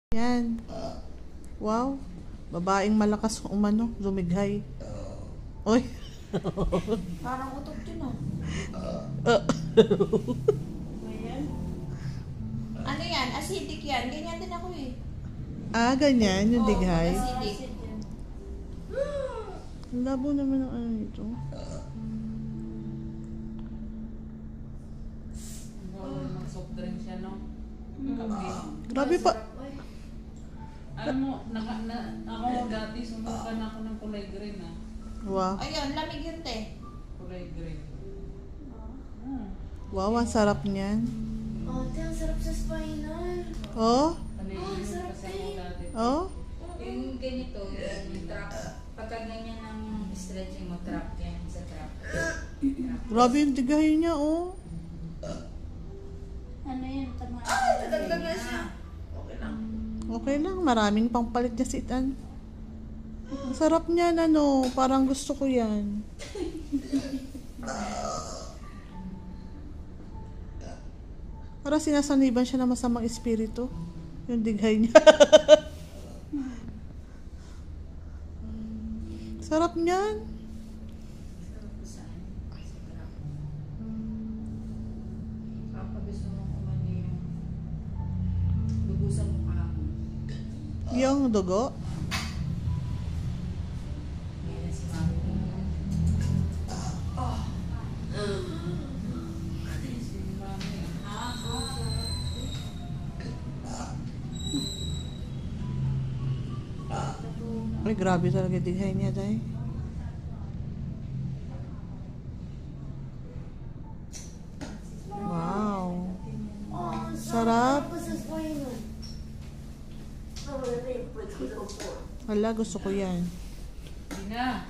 Yan. Wow. Babaeng malakas umano, lumighay. Oy. Parang utok yun ah. Ayan. Ano yan? Acidic yan. Ganyan din ako eh. Ah, ganyan yung Oo, dighay. acidic. Acid yan. Ang labo naman ng ano ito. Mag-soft drink siya, no? Mm. Kape. Grabe pa. Alam mo, ako dati sumukan ako ng kulay green, ah. Wow. Ayun, lamig yun te. Kulay green. Hmm. Wow, ang sarap niyan. Ate, ang sarap sa spinal. Oh? Paniginom sarap kasi ako dati. Oh? Yung ganito, yung trap, pagka ganyan ng stretching mo, trap yan sa trap. Grabe yung dighay niya, oh. Ano yan? Tama. Dadagdag na siya. Okay lang. Okay lang, maraming pangpalit niya si Itan. Ang sarap niyan, ano, parang gusto ko yan. Para sinasaniban siya ng masamang espiritu. Yung dighay niya. Sarap niyan. Saan? Sa trap. Kapag gusto mong umani yung dugo sa mukha mo, Yung dugo. yan si mami. Si mami. Ay, grabe talaga yung dighay niya, day. Wow. Oh, Sarap. sa spinal. Hala, gusto ko yan. Hindi na.